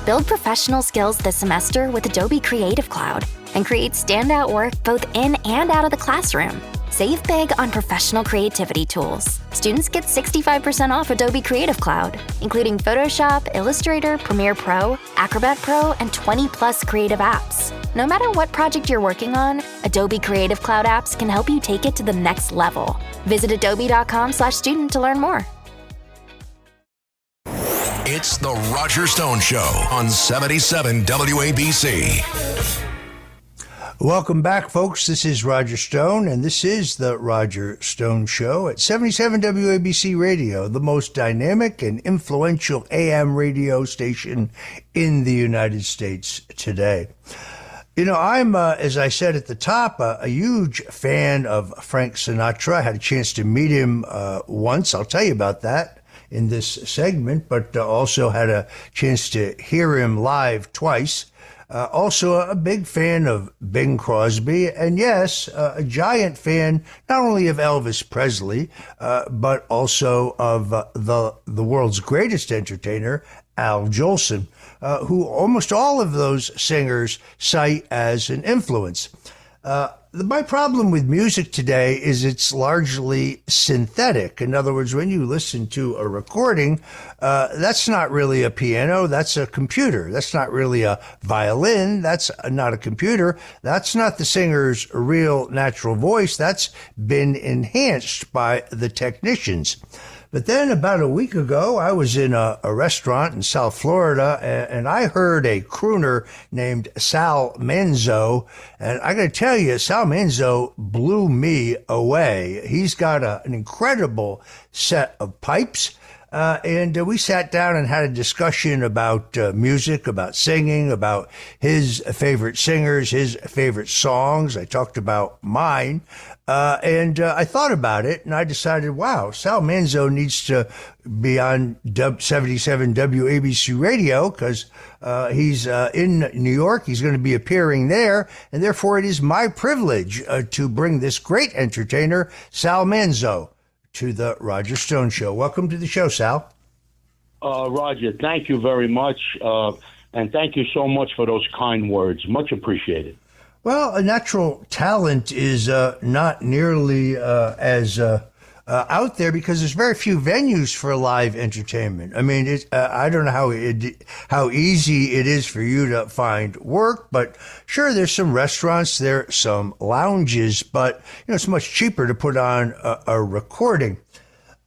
Build professional skills this semester with Adobe Creative Cloud and create standout work both in and out of the classroom. Save big on professional creativity tools. Students get 65% off Adobe Creative Cloud, including Photoshop, Illustrator, Premiere Pro, Acrobat Pro, and 20+ creative apps. No matter what project you're working on, Adobe Creative Cloud apps can help you take it to the next level. Visit adobe.com/student to learn more. It's the Roger Stone Show on 77 WABC. Welcome back, folks. This is Roger Stone, and this is the Roger Stone Show at 77 WABC Radio, the most dynamic and influential AM radio station in the United States today. You know, I'm, as I said at the top, a huge fan of Frank Sinatra. I had a chance to meet him once. I'll tell you about that in this segment, but also had a chance to hear him live twice. Also a big fan of Bing Crosby, and yes, a giant fan not only of Elvis Presley, but also of the world's greatest entertainer, Al Jolson, who almost all of those singers cite as an influence. My problem with music today is it's largely synthetic. In other words, when you listen to a recording, that's not really a piano, that's a computer. That's not really a violin, that's not a computer. That's not the singer's real natural voice. That's been enhanced by the technicians. But then about a week ago, I was in a restaurant in South Florida, and I heard a crooner named Sal Manzo. And I got to tell you, Sal Manzo blew me away. He's got an incredible set of pipes. And we sat down and had a discussion about music, about singing, about his favorite singers, his favorite songs. I talked about mine. And I thought about it, and I decided, wow, Sal Manzo needs to be on 77 WABC Radio because he's in New York. He's going to be appearing there, and therefore it is my privilege to bring this great entertainer, Sal Manzo, to the Roger Stone Show. Welcome to the show, Sal. Roger, thank you very much, and thank you so much for those kind words. Much appreciated. Well, a natural talent is not nearly as out there because there's very few venues for live entertainment. I mean, I don't know how easy it is for you to find work, but sure, there's some restaurants, there's some lounges, but you know, it's much cheaper to put on a recording.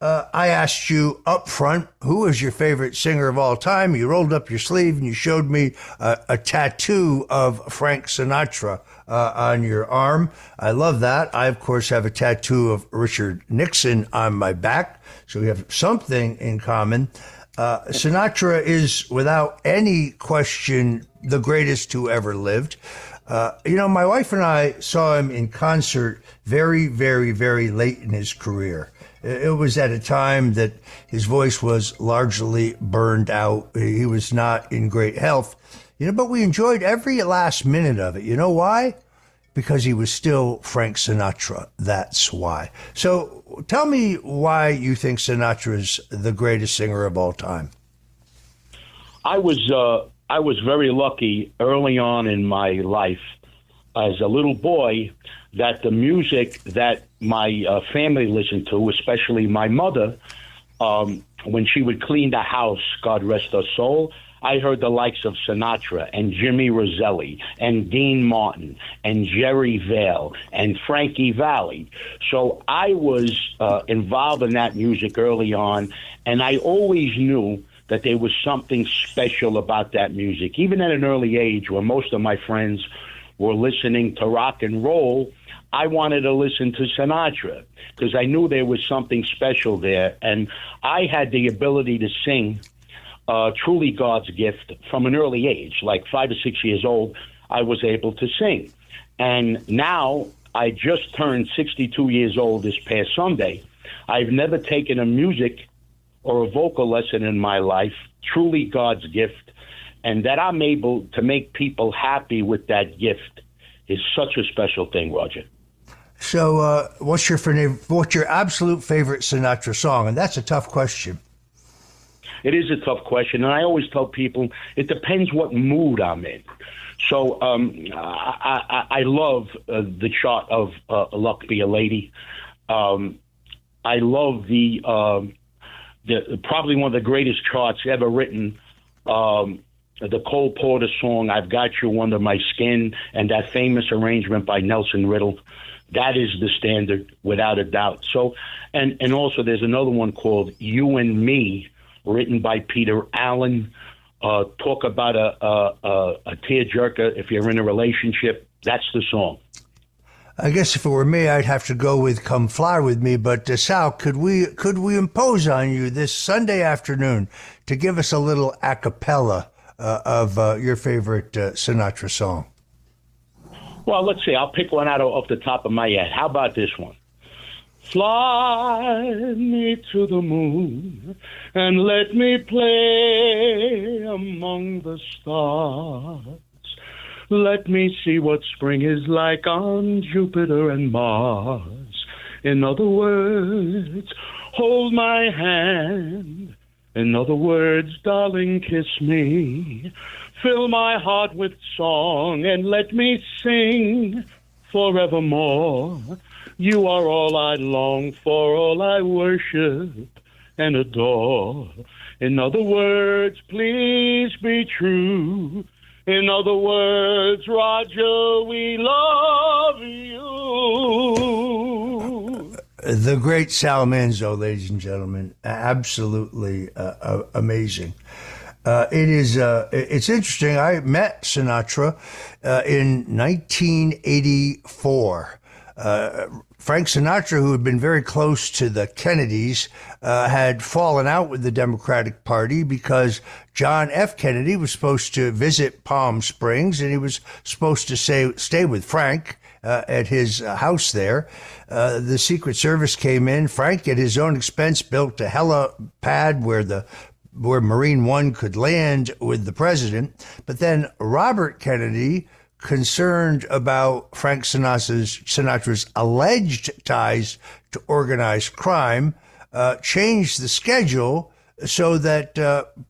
I asked you up front, who is your favorite singer of all time? You rolled up your sleeve and you showed me a tattoo of Frank Sinatra on your arm. I love that. I, of course, have a tattoo of Richard Nixon on my back, so we have something in common. Sinatra is, without any question, the greatest who ever lived. You know, my wife and I saw him in concert very, very, very late in his career. It was at a time that his voice was largely burned out. He was not in great health, you know, but we enjoyed every last minute of it. You know why? Because he was still Frank Sinatra. That's why. So tell me why you think Sinatra is the greatest singer of all time. I was very lucky early on in my life as a little boy that the music that my family listened to, especially my mother, when she would clean the house, God rest her soul, I heard the likes of Sinatra and Jimmy Roselli and Dean Martin and Jerry Vale and Frankie Valli. So I was involved in that music early on, and I always knew that there was something special about that music. Even at an early age, when most of my friends were listening to rock and roll, I wanted to listen to Sinatra because I knew there was something special there. And I had the ability to sing truly God's gift from an early age, like 5 or 6 years old, I was able to sing. And now I just turned 62 years old this past Sunday. I've never taken a music or a vocal lesson in my life, truly God's gift, and that I'm able to make people happy with that gift is such a special thing, Roger. So what's your absolute favorite Sinatra song? And that's a tough question. It is a tough question, and I always tell people it depends what mood I'm in. So I love the chart of "Luck Be a Lady." I love the probably one of the greatest charts ever written. The Cole Porter song "I've Got You Under My Skin" and that famous arrangement by Nelson Riddle. That is the standard, without a doubt. So, and also there's another one called "You and Me," written by Peter Allen. Talk about a tearjerker if you're in a relationship. That's the song. I guess if it were me, I'd have to go with "Come Fly With Me." But Sal, could we impose on you this Sunday afternoon to give us a little a cappella of your favorite Sinatra song? Well, let's see. I'll pick one out off the top of my head. How about this one? Fly me to the moon and let me play among the stars. Let me see what spring is like on Jupiter and Mars. In other words, hold my hand. In other words, darling, kiss me. Fill my heart with song and let me sing forevermore. You are all I long for, all I worship and adore. In other words, please be true. In other words, Roger, we love you. The great Sal Manzo, ladies and gentlemen, absolutely amazing. It's interesting. I met Sinatra in 1984. Frank Sinatra, who had been very close to the Kennedys, had fallen out with the Democratic Party because John F. Kennedy was supposed to visit Palm Springs, and he was supposed to stay with Frank at his house there. The Secret Service came in. Frank, at his own expense, built a helipad where Marine One could land with the president. But then Robert Kennedy, concerned about Frank Sinatra's alleged ties to organized crime, changed the schedule so that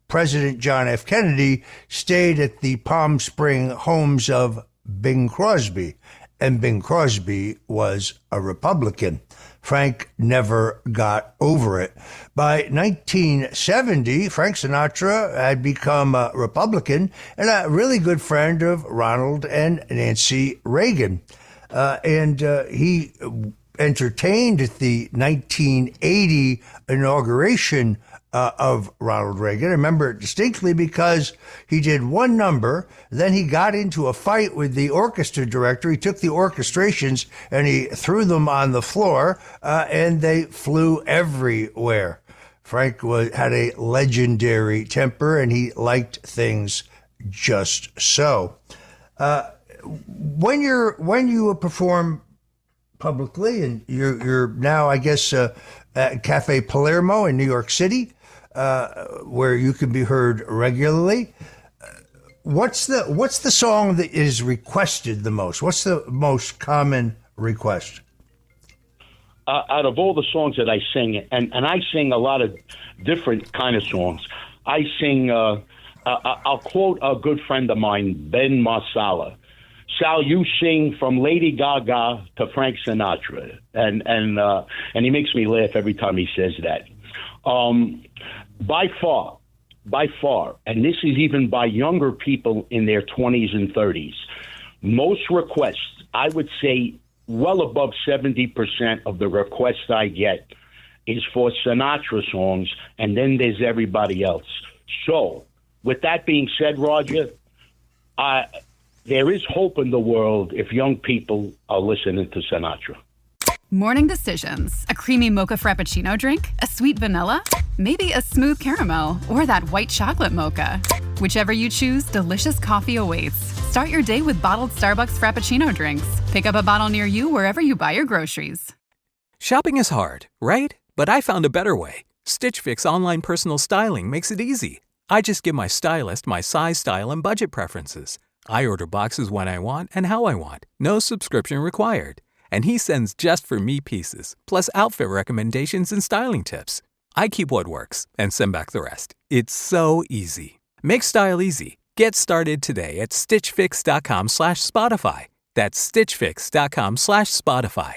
President John F. Kennedy stayed at the Palm Spring homes of Bing Crosby. And Bing Crosby was a Republican. Frank never got over it. By 1970, Frank Sinatra had become a Republican and a really good friend of Ronald and Nancy Reagan. And he entertained at the 1980 inauguration of Ronald Reagan. I remember it distinctly because he did one number, then he got into a fight with the orchestra director. He took the orchestrations and he threw them on the floor, and they flew everywhere. Frank had a legendary temper, and he liked things just so. When you perform publicly, and you're now, I guess, at Cafe Palermo in New York City, where you can be heard regularly. What's the song that is requested the most? What's the most common request? Out of all the songs that I sing, and I sing a lot of different kind of songs, I sing, I'll quote a good friend of mine, Ben Marsala. Sal, you sing from Lady Gaga to Frank Sinatra, and he makes me laugh every time he says that. By far, and this is even by younger people in their 20s and 30s, most requests, I would say well above 70% of the requests I get is for Sinatra songs, and then there's everybody else. So, with that being said, Roger, there is hope in the world if young people are listening to Sinatra. Morning decisions. A creamy mocha frappuccino drink? A sweet vanilla? Maybe a smooth caramel? Or that white chocolate mocha? Whichever you choose, delicious coffee awaits. Start your day with bottled Starbucks Frappuccino drinks. Pick up a bottle near you wherever you buy your groceries. Shopping is hard, right? But I found a better way. Stitch Fix online personal styling makes it easy. I just give my stylist my size, style, and budget preferences. I order boxes when I want and how I want. No subscription required. And he sends just for me pieces, plus outfit recommendations and styling tips. I keep what works and send back the rest. It's so easy. Make style easy. Get started today at stitchfix.com/Spotify. That's stitchfix.com/Spotify.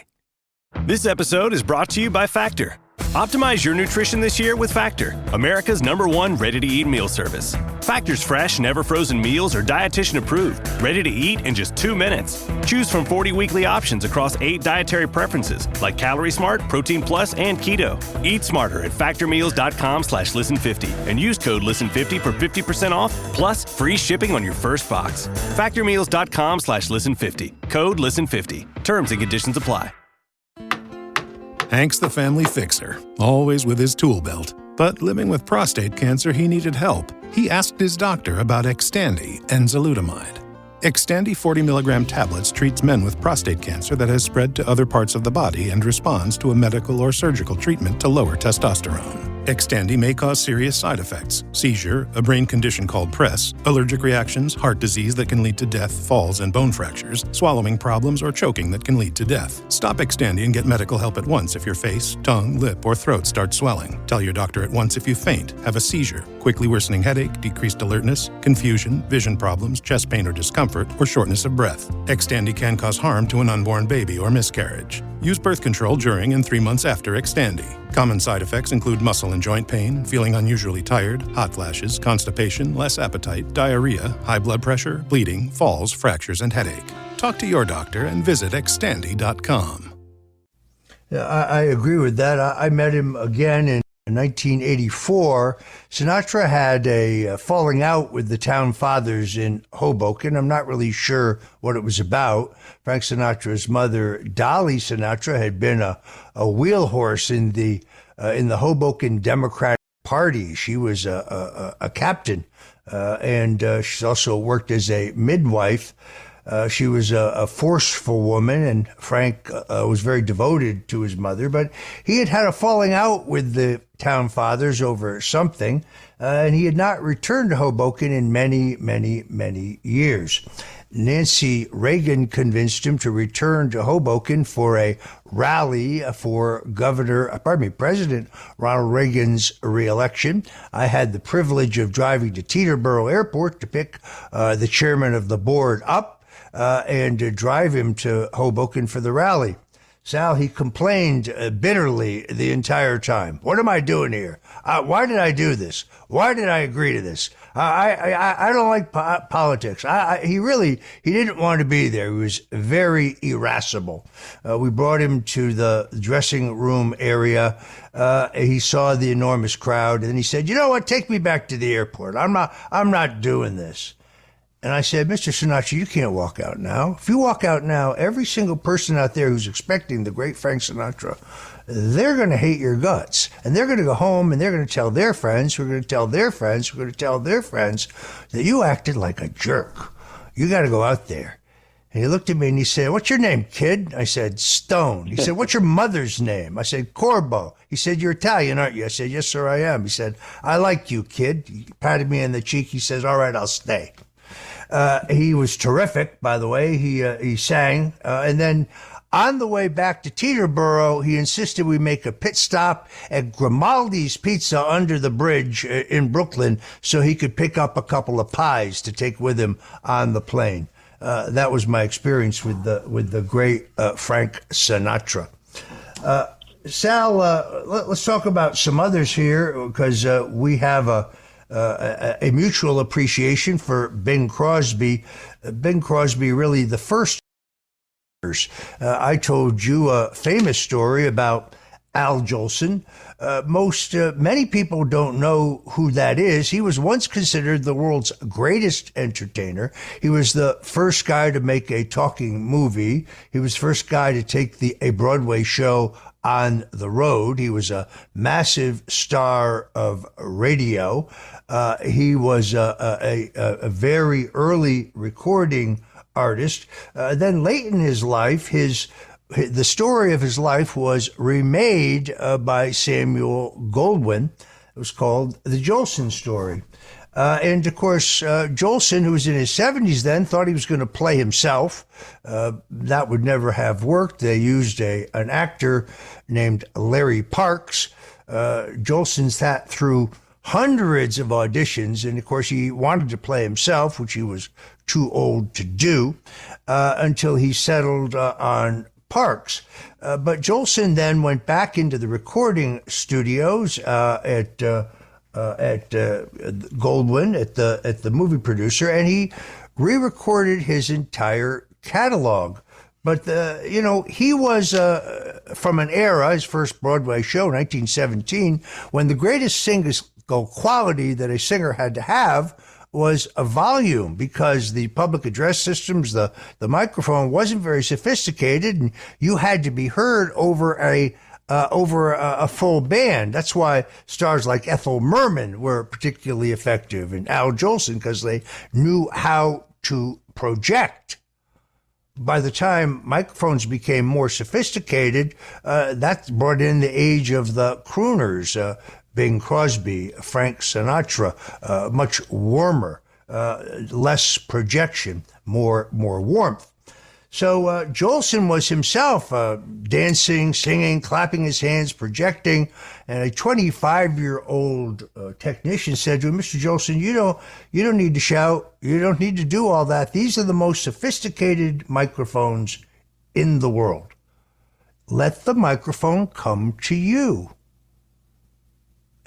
This episode is brought to you by Factor. Optimize your nutrition this year with Factor, America's #1 ready-to-eat meal service. Factor's fresh, never-frozen meals are dietitian-approved, ready to eat in just 2 minutes. Choose from 40 weekly options across 8 dietary preferences, like Calorie Smart, Protein Plus, and Keto. Eat smarter at factormeals.com/listen50 and use code listen50 for 50% off, plus free shipping on your first box. Factormeals.com/listen50, code listen50. Terms and conditions apply. Hank's the family fixer, always with his tool belt. But living with prostate cancer, he needed help. He asked his doctor about Xtandi and enzalutamide. Xtandi 40 milligram tablets treats men with prostate cancer that has spread to other parts of the body and responds to a medical or surgical treatment to lower testosterone. Xtandi may cause serious side effects: seizure, a brain condition called PRESS, allergic reactions, heart disease that can lead to death, falls and bone fractures, swallowing problems, or choking that can lead to death. Stop Xtandi and get medical help at once if your face, tongue, lip, or throat start swelling. Tell your doctor at once if you faint, have a seizure, quickly worsening headache, decreased alertness, confusion, vision problems, chest pain or discomfort, or shortness of breath. Xtandi can cause harm to an unborn baby or miscarriage. Use birth control during and 3 months after Xtandi. Common side effects include muscle and joint pain, feeling unusually tired, hot flashes, constipation, less appetite, diarrhea, high blood pressure, bleeding, falls, fractures, and headache. Talk to your doctor and visit Xtandi.com. Yeah, I agree with that. I met him again in 1984. Sinatra had a falling out with the town fathers in Hoboken. I'm not really sure what it was about. Frank Sinatra's mother, Dolly Sinatra, had been a wheel horse in the Hoboken Democratic Party. She was a captain, and she's also worked as a midwife. She was a forceful woman, and Frank was very devoted to his mother, but he had had a falling out with the town fathers over something, and he had not returned to Hoboken in many, many, many years. Nancy Reagan convinced him to return to Hoboken for a rally for President Ronald Reagan's reelection. I had the privilege of driving to Teterboro Airport to pick the chairman of the board up and to drive him to Hoboken for the rally. Sal, he complained bitterly the entire time. What am I doing here? Why did I do this? Why did I agree to this? I don't like politics. He didn't want to be there. He was very irascible. We brought him to the dressing room area. He saw the enormous crowd, and he said, "You know what? Take me back to the airport. I'm not doing this." And I said, "Mr. Sinatra, you can't walk out now. If you walk out now, every single person out there who's expecting the great Frank Sinatra, they're going to hate your guts. And they're going to go home and they're going to tell their friends, who are going to tell their friends, who are going to tell their friends that you acted like a jerk. You got to go out there." And he looked at me and he said, "What's your name, kid?" I said, "Stone." He said, "What's your mother's name?" I said, "Corbo." He said, "You're Italian, aren't you?" I said, "Yes, sir, I am." He said, "I like you, kid." He patted me on the cheek. He says, "All right, I'll stay." He was terrific, by the way. He sang. And then on the way back to Teterboro, he insisted we make a pit stop at Grimaldi's Pizza under the bridge in Brooklyn so he could pick up a couple of pies to take with him on the plane. That was my experience with the great Frank Sinatra. Sal, let's talk about some others here, because we have a mutual appreciation for Bing Crosby. Bing Crosby, really the first. I told you a famous story about Al Jolson. Many people don't know who that is. He was once considered the world's greatest entertainer. He was the first guy to make a talking movie. He was the first guy to take a Broadway show on the road. He was a massive star of radio. He was a very early recording artist. Then late in his life, the story of his life was remade by Samuel Goldwyn. It was called The Jolson Story. And of course, Jolson, who was in his 70s then, thought he was going to play himself. That would never have worked. They used an actor named Larry Parks. Jolson sat through hundreds of auditions, and of course he wanted to play himself, which he was too old to do, until he settled on Parks. But Jolson then went back into the recording studios at Goldwyn, at the movie producer, and he re-recorded his entire catalog. But he was from an era, his first Broadway show, 1917, when the greatest single quality that a singer had to have was a volume, because the public address systems, the microphone wasn't very sophisticated, and you had to be heard over a full band. That's why stars like Ethel Merman were particularly effective, and Al Jolson, because they knew how to project. By the time microphones became more sophisticated, that brought in the age of the crooners, Bing Crosby, Frank Sinatra, much warmer, less projection, more warmth. So Jolson was himself dancing, singing, clapping his hands, projecting, and a 25-year-old technician said to him, "Mr. Jolson, you don't need to shout, you don't need to do all that. These are the most sophisticated microphones in the world. Let the microphone come to you."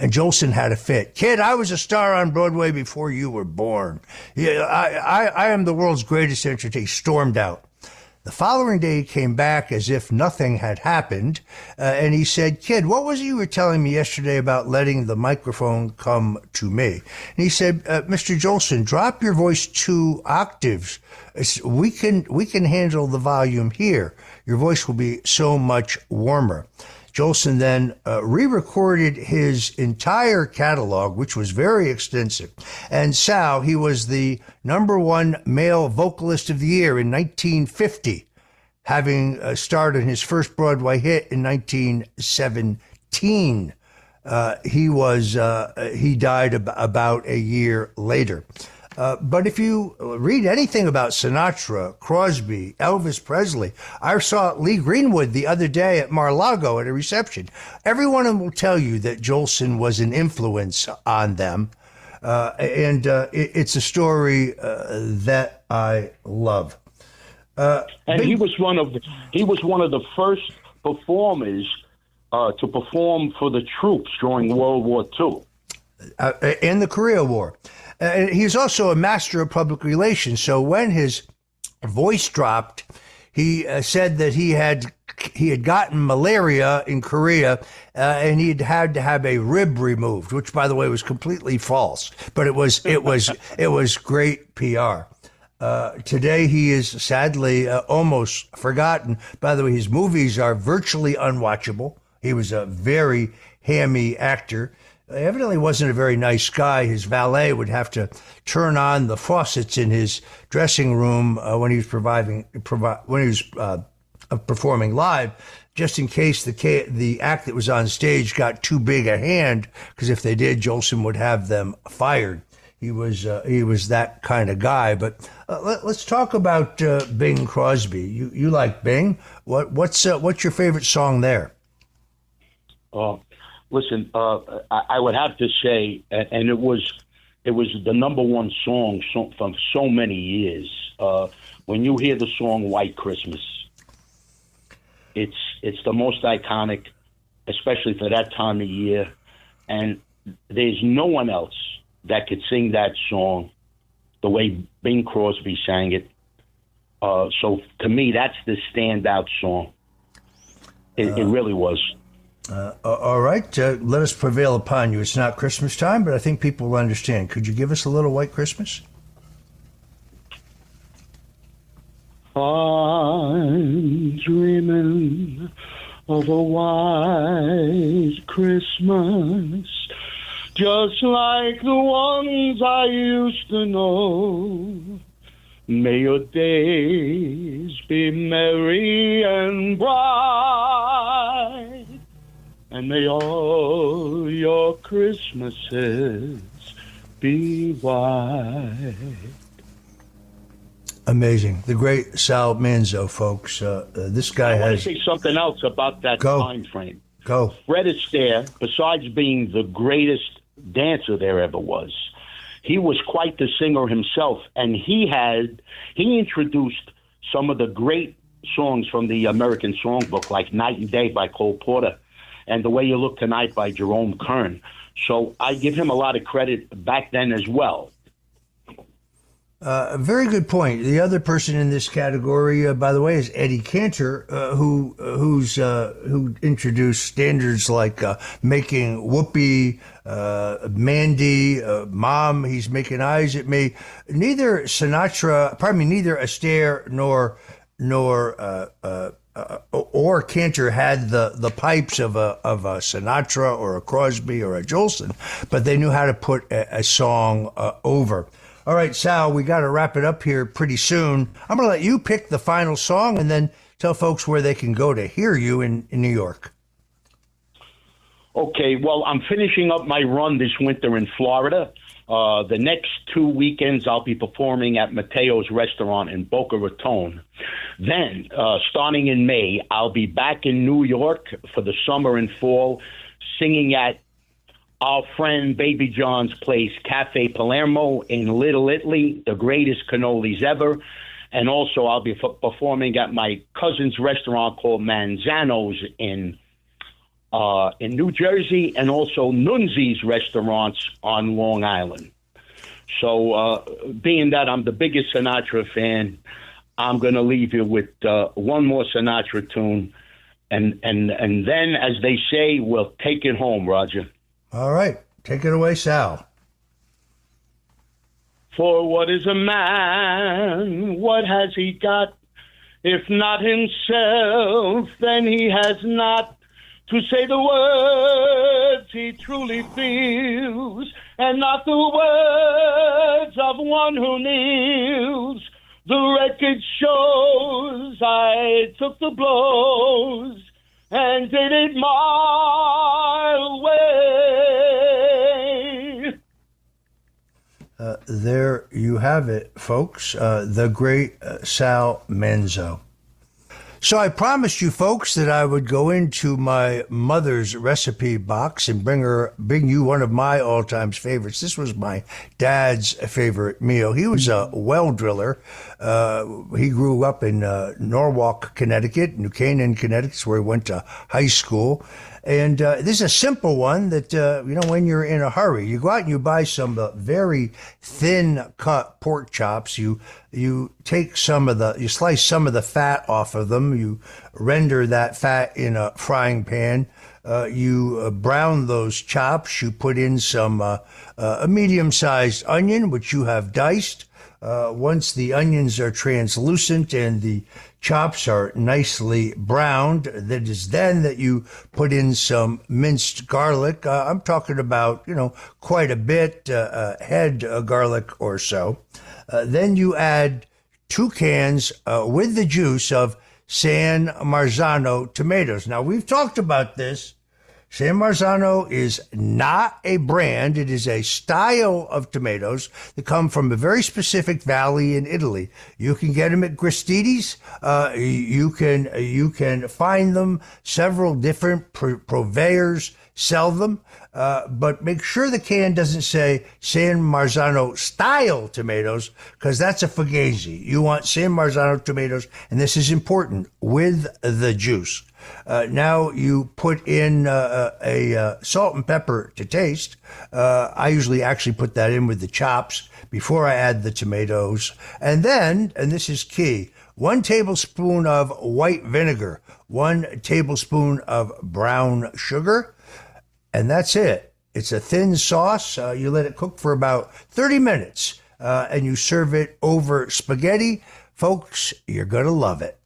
And Jolson had a fit. "Kid, I was a star on Broadway before you were born. Yeah, I am the world's greatest entertainer." He stormed out. The following day, he came back as if nothing had happened, and he said, "Kid, what was it you were telling me yesterday about letting the microphone come to me?" And he said, "Mr. Jolson, drop your voice 2 octaves. We can handle the volume here. Your voice will be so much warmer." Jolson then re-recorded his entire catalog, which was very extensive. And Sal, he was the #1 male vocalist of the year in 1950, having starred in his first Broadway hit in 1917. He died about a year later. But if you read anything about Sinatra, Crosby, Elvis Presley, I saw Lee Greenwood the other day at Mar-a-Lago at a reception. Every one of them will tell you that Jolson was an influence on them. It's a story that I love. And he was one of the first performers to perform for the troops during World War II. In the Korea War. He's also a master of public relations. So when his voice dropped, he said that he had gotten malaria in Korea, and he'd had to have a rib removed, which, by the way, was completely false. But it was great PR. Today, he is sadly almost forgotten. By the way, his movies are virtually unwatchable. He was a very hammy actor. Evidently wasn't a very nice guy. His valet would have to turn on the faucets in his dressing room when he was performing live, just in case the act that was on stage got too big a hand. Because if they did, Jolson would have them fired. He was that kind of guy. But let's talk about Bing Crosby. You like Bing? What's your favorite song there? Listen, I would have to say, and it was the #1 song for so many years. When you hear the song "White Christmas," it's the most iconic, especially for that time of year. And there's no one else that could sing that song the way Bing Crosby sang it. So to me, that's the standout song. It really was. All right, let us prevail upon you. It's not Christmas time, but I think people will understand. Could you give us a little White Christmas? I'm dreaming of a white Christmas, just like the ones I used to know. May your days be merry and bright, and may all your Christmases be white. Amazing. The great Sal Manzo, folks. This guy I want has... to say something else about that time frame. Go. Fred Astaire, besides being the greatest dancer there ever was, he was quite the singer himself, and he introduced some of the great songs from the American Songbook, like Night and Day by Cole Porter and The Way You Look Tonight by Jerome Kern. So I give him a lot of credit back then as well. A very good point. The other person in this category, by the way, is Eddie Cantor, who introduced standards like making whoopee, Mandy, Mom, He's Making Eyes at Me. Neither Astaire or Cantor had the pipes of a Sinatra or a Crosby or a Jolson, but they knew how to put a song over. All right, Sal, we got to wrap it up here pretty soon. I'm going to let you pick the final song and then tell folks where they can go to hear you in New York. Okay, well, I'm finishing up my run this winter in Florida. The next 2 weekends, I'll be performing at Mateo's Restaurant in Boca Raton. Then, starting in May, I'll be back in New York for the summer and fall, singing at our friend Baby John's place, Cafe Palermo in Little Italy, the greatest cannolis ever. And also I'll be performing at my cousin's restaurant called Manzano's in New Jersey, and also Nunzi's restaurants on Long Island. So being that I'm the biggest Sinatra fan, I'm going to leave you with one more Sinatra tune. And then, as they say, we'll take it home, Roger. All right. Take it away, Sal. For what is a man? What has he got? If not himself, then he has not to say the words he truly feels, and not the words of one who kneels. The record shows I took the blows and did it my way. There you have it, folks. The great Sal Manzo. So I promised you folks that I would go into my mother's recipe box and bring you one of my all-time favorites. This was my dad's favorite meal. He was a well driller. He grew up in Norwalk, Connecticut, New Canaan, Connecticut, is where he went to high school. And this is a simple one that, when you're in a hurry, you go out and you buy some very thin cut pork chops. You slice some of the fat off of them. You render that fat in a frying pan. You brown those chops. You put in some a medium-sized onion, which you have diced. Once the onions are translucent and the chops are nicely browned, that is then that you put in some minced garlic. I'm talking about, quite a bit, head garlic or so. Then you add 2 cans with the juice of San Marzano tomatoes. Now, we've talked about this. San Marzano is not a brand. It is a style of tomatoes that come from a very specific valley in Italy. You can get them at Gristides. You can find them. Several different purveyors sell them. But make sure the can doesn't say San Marzano style tomatoes, because that's a fugazi. You want San Marzano tomatoes, and this is important, with the juice. Now you put in a salt and pepper to taste. I usually actually put that in with the chops before I add the tomatoes. And then, and this is key, 1 tablespoon of white vinegar, 1 tablespoon of brown sugar, and that's it. It's a thin sauce. You let it cook for about 30 minutes, and you serve it over spaghetti. Folks, you're going to love it.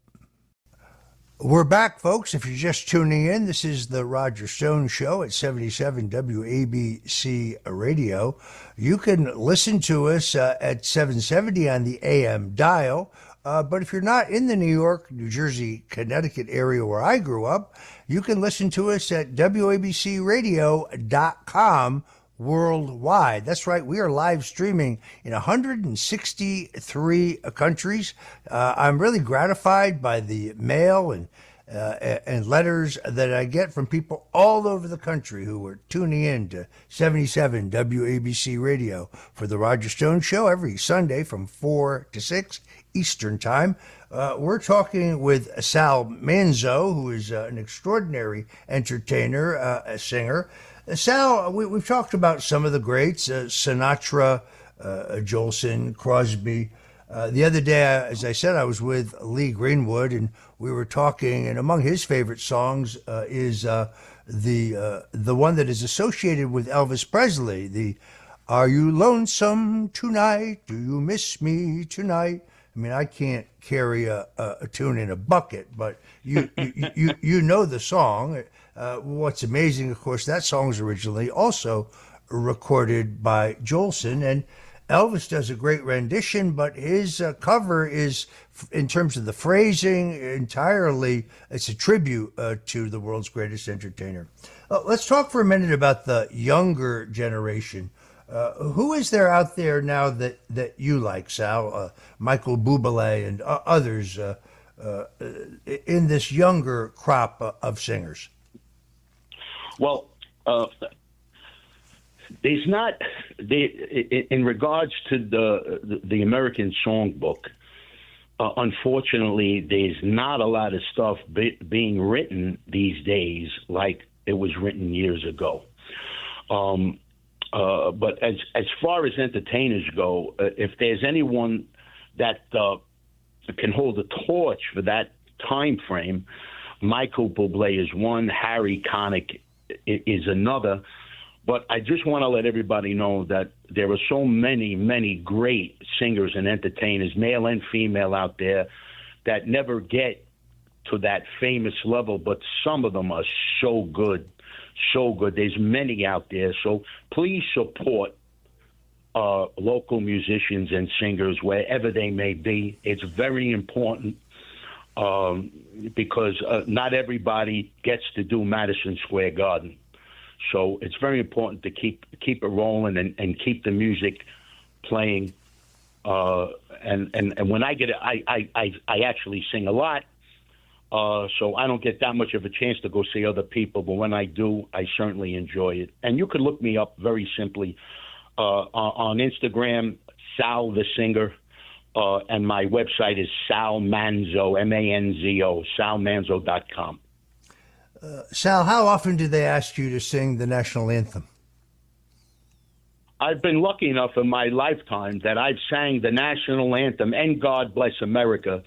We're back, folks. If you're just tuning in, this is the Roger Stone Show at 77 WABC Radio. You can listen to us at 770 on the AM dial. But if you're not in the New York, New Jersey, Connecticut area where I grew up, you can listen to us at WABCradio.com worldwide. That's right. We are live streaming in 163 countries. I'm really gratified by the mail and and letters that I get from people all over the country who are tuning in to 77 WABC Radio for the Roger Stone Show every Sunday from 4 to 6 Eastern Time. We're talking with Sal Manzo, who is an extraordinary entertainer, a singer. Sal, we've talked about some of the greats, Sinatra, Jolson, Crosby. The other day, as I said, I was with Lee Greenwood, and we were talking, and among his favorite songs is the one that is associated with Elvis Presley, the "Are You Lonesome Tonight? Do You Miss Me Tonight?" I mean, I can't carry a tune in a bucket, but you know the song. What's amazing, of course, that song was originally also recorded by Jolson, and Elvis does a great rendition, but his cover is, in terms of the phrasing, entirely, it's a tribute to the world's greatest entertainer. Let's talk for a minute about the younger generation. Who is there out there now that you like, Sal? Michael Bublé and others in this younger crop of singers? Well, there's not, in regards to the American Songbook, unfortunately, there's not a lot of stuff being written these days like it was written years ago. But as far as entertainers go, if there's anyone that can hold a torch for that time frame, Michael Bublé is one, Harry Connick is another. But I just want to let everybody know that there are so many, many great singers and entertainers, male and female, out there that never get to that famous level, but some of them are so good, so good. There's many out there. So please support local musicians and singers wherever they may be. It's very important because not everybody gets to do Madison Square Garden. So it's very important to keep it rolling and keep the music playing. And when I get it, I actually sing a lot. So I don't get that much of a chance to go see other people, but when I do, I certainly enjoy it. And you could look me up very simply on Instagram, Sal the Singer, and my website is Sal Manzo, Manzo, salmanzo.com. Sal, how often do they ask you to sing the national anthem? I've been lucky enough in my lifetime that I've sang the national anthem and God Bless America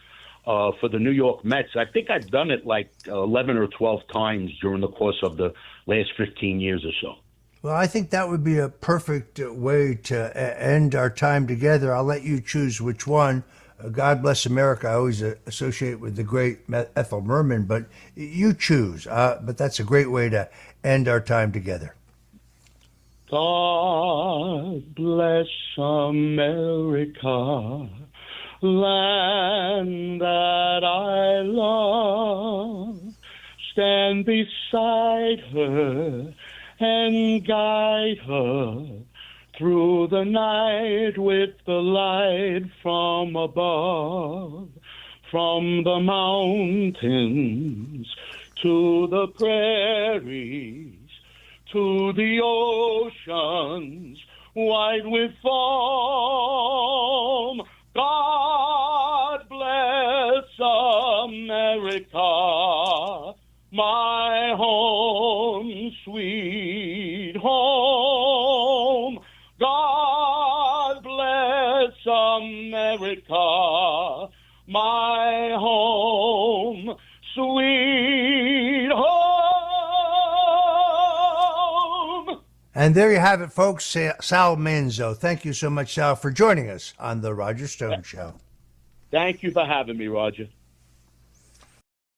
for the New York Mets. I think I've done it like 11 or 12 times during the course of the last 15 years or so. Well, I think that would be a perfect way to end our time together. I'll let you choose which one. God Bless America, I always associate with the great Ethel Merman, but you choose. But that's a great way to end our time together. God bless America, land that I love. Stand beside her and guide her through the night with the light from above, from the mountains to the prairies, to the oceans white with foam. God bless America, my home, sweet home. God bless America, my home, sweet home. And there you have it, folks. Sal Manzo. Thank you so much, Sal, for joining us on The Roger Stone Show. Thank you for having me, Roger.